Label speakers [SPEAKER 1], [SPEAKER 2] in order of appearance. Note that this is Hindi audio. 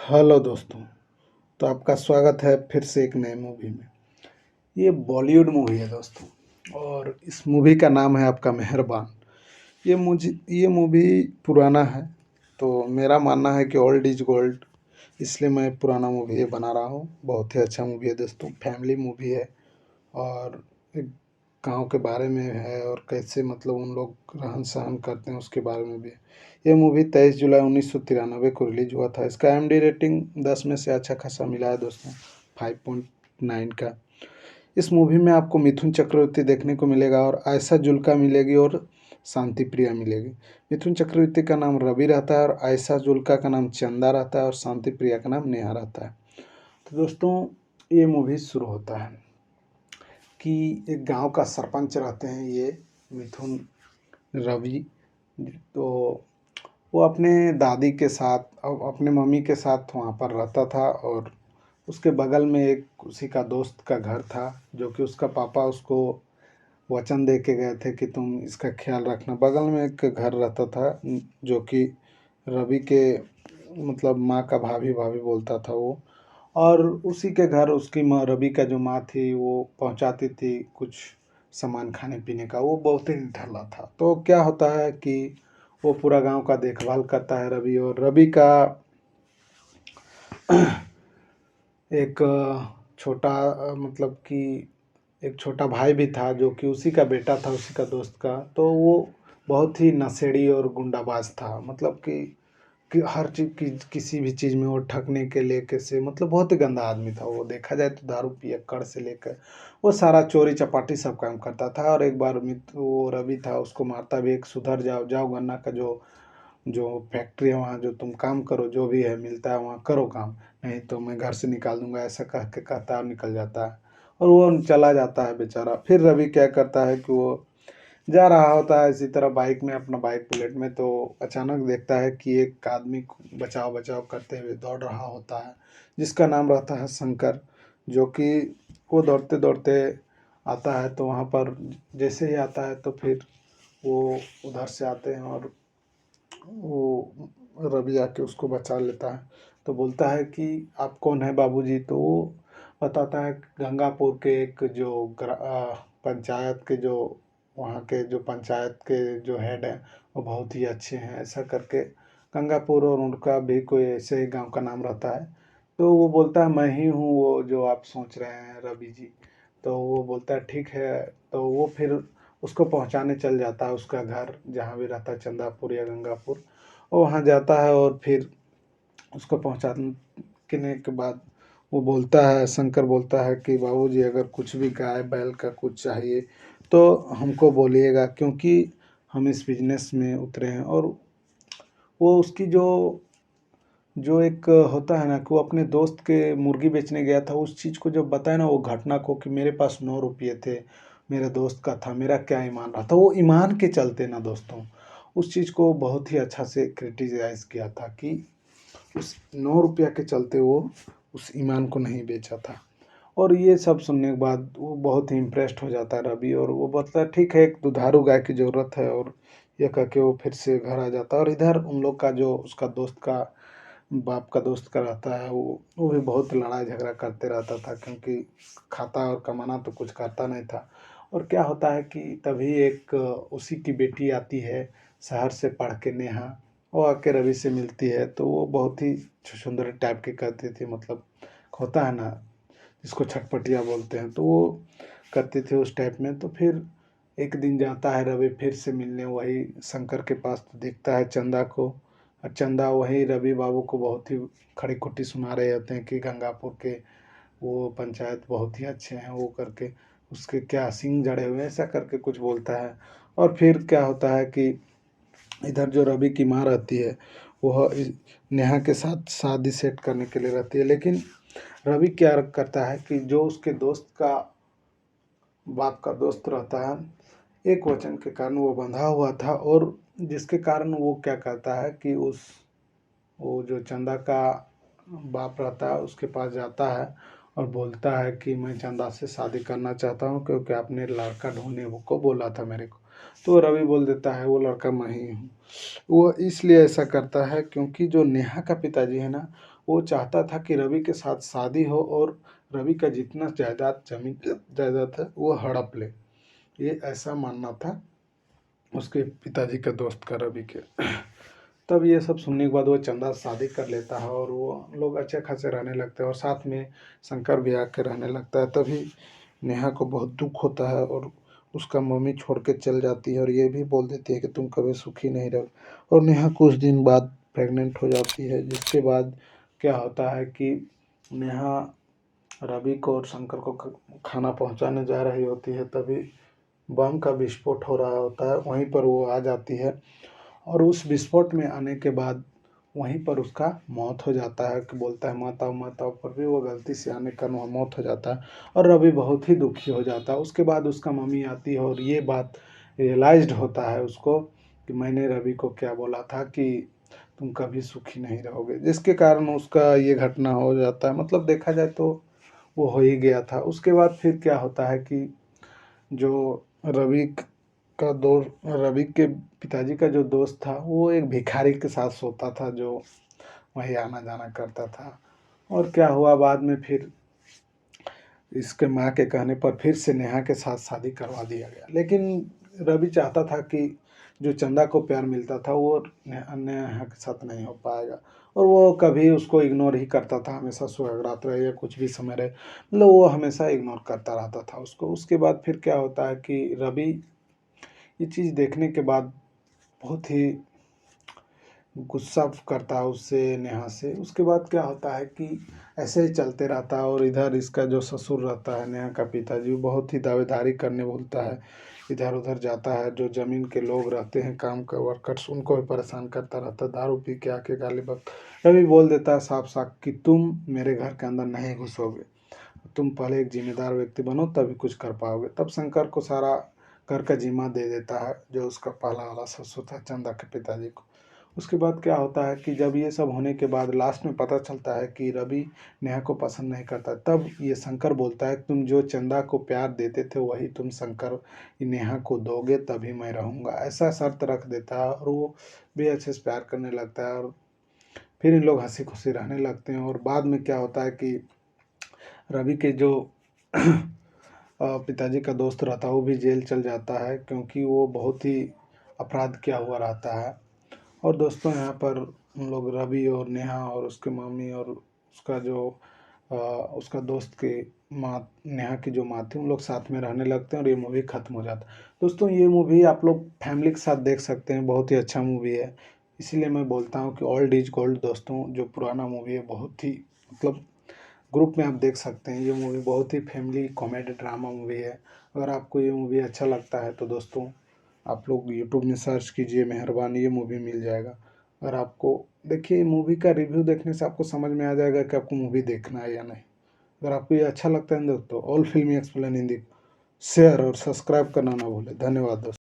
[SPEAKER 1] हेलो दोस्तों। तो आपका स्वागत है फिर से एक नए मूवी में। ये बॉलीवुड मूवी है दोस्तों, और इस मूवी का नाम है आपका मेहरबान। ये मूवी पुराना है, तो मेरा मानना है कि ओल्ड इज गोल्ड, इसलिए मैं पुराना मूवी ये बना रहा हूँ। बहुत ही अच्छा मूवी है दोस्तों, फैमिली मूवी है। और एक गाँव के बारे में है, और कैसे मतलब उन लोग रहन सहन करते हैं उसके बारे में भी है। ये मूवी 23 जुलाई 1993 को रिलीज हुआ था। इसका IMDb रेटिंग 10 में से अच्छा खासा मिला है दोस्तों, 5.9 का। इस मूवी में आपको मिथुन चक्रवर्ती देखने को मिलेगा, और आयशा जुल्का मिलेगी, और शांति प्रिया मिलेगी। मिथुन चक्रवर्ती का नाम रवि रहता है, और आयशा जुल्का का नाम चंदा रहता है, और शांति प्रिया का नाम नेहा रहता है। तो दोस्तों, ये मूवी शुरू होता है कि एक गांव का सरपंच रहते हैं ये मिथुन रवि। तो वो अपने दादी के साथ और अपने मम्मी के साथ वहाँ पर रहता था, और उसके बगल में एक उसी का दोस्त का घर था, जो कि उसका पापा उसको वचन दे के गए थे कि तुम इसका ख्याल रखना। बगल में एक घर रहता था, जो कि रवि के मतलब माँ का भाभी भाभी बोलता था वो। और उसी के घर उसकी माँ, रवि का जो माँ थी, वो पहुँचाती थी कुछ सामान खाने पीने का। वो बहुत ही निठल्ला था। तो क्या होता है कि वो पूरा गांव का देखभाल करता है रवि। और रवि का एक छोटा मतलब कि एक छोटा भाई भी था, जो कि उसी का बेटा था, उसी का दोस्त का। तो वो बहुत ही नशेड़ी और गुंडाबाज था, मतलब कि हर चीज़ की किसी भी चीज़ में वो ठगने के लेके से मतलब बहुत ही गंदा आदमी था वो। देखा जाए तो दारू पियक्कड़ से लेकर वो सारा चोरी चपाटी सब काम करता था। और एक बार मित्र वो रवि था, उसको मारता भी, एक सुधर जाओ जाओ, गन्ना का जो जो फैक्ट्री है वहाँ जो तुम काम करो, जो भी है मिलता है वहाँ करो काम, नहीं तो मैं घर से निकाल दूंगा, ऐसा कह के कहता है और निकल जाता है। और वो चला जाता है बेचारा। फिर रवि क्या करता है कि वो जा रहा होता है इसी तरह बाइक में, अपना बाइक बुलेट में। तो अचानक देखता है कि एक आदमी बचाव बचाव करते हुए दौड़ रहा होता है, जिसका नाम रहता है शंकर। जो कि वो दौड़ते दौड़ते आता है, तो वहाँ पर जैसे ही आता है तो फिर वो उधर से आते हैं, और वो रवि आके उसको बचा लेता है। तो बोलता है कि आप कौन है बाबूजी। तो वो बताता है गंगापुर के एक जो पंचायत के जो वहाँ के जो पंचायत के जो हेड हैं, वो बहुत ही अच्छे हैं, ऐसा करके गंगापुर और उनका भी कोई ऐसे ही गांव का नाम रहता है। तो वो बोलता है मैं ही हूँ वो जो आप सोच रहे हैं रवि जी। तो वो बोलता है ठीक है। तो वो फिर उसको पहुंचाने चल जाता है उसका घर, जहाँ भी रहता है, चंदापुर या गंगापुर। वो वहाँ जाता है, और फिर उसको पहुँचाने के बाद वो बोलता है, शंकर बोलता है कि बाबूजी अगर कुछ भी गाय बैल का कुछ चाहिए तो हमको बोलिएगा, क्योंकि हम इस बिजनेस में उतरे हैं। और वो उसकी जो जो एक होता है ना कि वो अपने दोस्त के मुर्गी बेचने गया था, उस चीज़ को जब बताया ना वो घटना को, कि मेरे पास 9 रुपये थे, मेरे दोस्त का था, मेरा क्या ईमान रहा था। वो ईमान के चलते ना दोस्तों, उस चीज़ को बहुत ही अच्छा से क्रिटिसाइज किया था कि उस 9 रुपया के चलते वो उस ईमान को नहीं बेचा था। और ये सब सुनने के बाद वो बहुत ही इम्प्रेस्ड हो जाता है रवि, और वो बोलता है ठीक है, एक दुधारू गाय की ज़रूरत है। और ये कह के वो फिर से घर आ जाता है। और इधर उन लोग का जो उसका दोस्त का बाप का दोस्त का रहता है, वो भी बहुत लड़ाई झगड़ा करते रहता था, क्योंकि खाता और कमाना तो कुछ करता नहीं था। और क्या होता है कि तभी एक उसी की बेटी आती है शहर से पढ़ के, नेहा। वो आके रवि से मिलती है, तो वो बहुत ही सुंदर टाइप की करती थी, मतलब होता है ना जिसको छटपटिया बोलते हैं, तो वो करती थी उस टाइप में। तो फिर एक दिन जाता है रवि फिर से मिलने वही शंकर के पास, तो देखता है चंदा को। और चंदा वही रवि बाबू को बहुत ही खड़ी खुट्टी सुना रहे होते हैं कि गंगापुर के वो पंचायत बहुत ही अच्छे हैं, वो करके उसके क्या सींग जड़े हुए हैं, ऐसा करके कुछ बोलता है। और फिर क्या होता है कि इधर जो रवि की माँ रहती है, वह नेहा के साथ शादी सेट करने के लिए रहती है। लेकिन रवि क्या करता है कि जो उसके दोस्त का बाप का दोस्त रहता है, एक वचन के कारण वो बंधा हुआ था, और जिसके कारण वो क्या कहता है कि उस वो जो चंदा का बाप रहता है उसके पास जाता है, और बोलता है कि मैं चंदा से शादी करना चाहता हूँ, क्योंकि आपने लड़का ढूंढने को बोला था मेरे को। तो रवि बोल देता है वो लड़का मैं ही हूँ। वो इसलिए ऐसा करता है क्योंकि जो नेहा का पिताजी है ना, वो चाहता था कि रवि के साथ शादी हो और रवि का जितना जायदाद जमीन जायदाद है वो हड़प ले। ये ऐसा मानना था उसके पिताजी के दोस्त का, रवि के। तब ये सब सुनने के बाद वो चंदा शादी कर लेता है और वो लोग अच्छे खासे रहने लगते हैं और साथ में शंकर भी आके रहने लगता है। तभी नेहा को बहुत दुख होता है और उसका मम्मी छोड़ के चल जाती है और ये भी बोल देती है कि तुम कभी सुखी नहीं रहो। और नेहा कुछ दिन बाद प्रेग्नेंट हो जाती है, जिसके बाद क्या होता है कि नेहा रवि को और शंकर को खाना पहुंचाने जा रही होती है, तभी बम का विस्फोट हो रहा होता है। वहीं पर वो आ जाती है और उस विस्फोट में आने के बाद वहीं पर उसका मौत हो जाता है कि बोलता है मत आओ मत आओ, पर भी वो गलती से आने का वहाँ मौत हो जाता है और रवि बहुत ही दुखी हो जाता है। उसके बाद उसका मम्मी आती है और ये बात रियलाइज्ड होता है उसको कि मैंने रवि को क्या बोला था कि तुम कभी सुखी नहीं रहोगे, जिसके कारण उसका ये घटना हो जाता है। मतलब देखा जाए तो वो हो ही गया था। उसके बाद फिर क्या होता है कि जो रवि के पिताजी का जो दोस्त था वो एक भिखारी के साथ सोता था, जो वही आना जाना करता था। और क्या हुआ बाद में, फिर इसके माँ के कहने पर फिर से नेहा के साथ शादी करवा दिया गया। लेकिन रवि चाहता था कि जो चंदा को प्यार मिलता था वो नेहा के साथ नहीं हो पाएगा और वो कभी उसको इग्नोर ही करता था, हमेशा सुहागरात रहे या कुछ भी समय रहे, मतलब वो हमेशा इग्नोर करता रहता था उसको। उसके बाद फिर क्या होता है कि रवि ये चीज़ देखने के बाद बहुत ही गुस्सा करता है उससे, नेहा से। उसके बाद क्या होता है कि ऐसे ही चलते रहता है और इधर इसका जो ससुर रहता है नेहा का पिताजी, वो बहुत ही दावेदारी करने बोलता है, इधर उधर जाता है। जो ज़मीन के लोग रहते हैं काम के वर्कर्स, उनको भी परेशान करता रहता है, दारू पी के आके गाली बक। रवि बोल देता है साफ साफ कि तुम मेरे घर के अंदर नहीं घुसोगे, तुम पहले एक जिम्मेदार व्यक्ति बनो तभी कुछ कर पाओगे। तब शंकर को सारा घर का जिम्मा दे देता है, जो उसका पहला वाला ससुर था चंदा के पिताजी को। उसके बाद क्या होता है कि जब ये सब होने के बाद लास्ट में पता चलता है कि रवि नेहा को पसंद नहीं करता, तब ये शंकर बोलता है तुम जो चंदा को प्यार देते थे वही तुम शंकर नेहा को दोगे तभी मैं रहूँगा, ऐसा शर्त रख देता है। और वो भी अच्छे से प्यार करने लगता है और फिर इन लोग हंसी खुशी रहने लगते हैं। और बाद में क्या होता है कि रवि के जो पिताजी का दोस्त रहता है वो भी जेल चल जाता है, क्योंकि वो बहुत ही अपराध किया हुआ रहता है। और दोस्तों यहाँ पर हम लोग रवि और नेहा और उसके मम्मी और उसका जो उसका दोस्त के माँ, नेहा की जो माँ थी, उन लोग साथ में रहने लगते हैं और ये मूवी ख़त्म हो जाता है। दोस्तों ये मूवी आप लोग फैमिली के साथ देख सकते हैं, बहुत ही अच्छा मूवी है। इसीलिए मैं बोलता हूँ कि ओल्ड इज गोल्ड। दोस्तों जो पुराना मूवी है बहुत ही मतलब ग्रुप में आप देख सकते हैं। ये मूवी बहुत ही फैमिली कॉमेडी ड्रामा मूवी है। अगर आपको ये मूवी अच्छा लगता है तो दोस्तों आप लोग यूट्यूब में सर्च कीजिए मेहरबानी, ये मूवी मिल जाएगा। अगर आपको देखिए मूवी का रिव्यू देखने से आपको समझ में आ जाएगा कि आपको मूवी देखना है या नहीं। अगर आपको ये अच्छा लगता है दोस्तों, ऑल फिल्मी एक्सप्लेन हिंदी शेयर और सब्सक्राइब करना ना भूलें। धन्यवाद दोस्तों।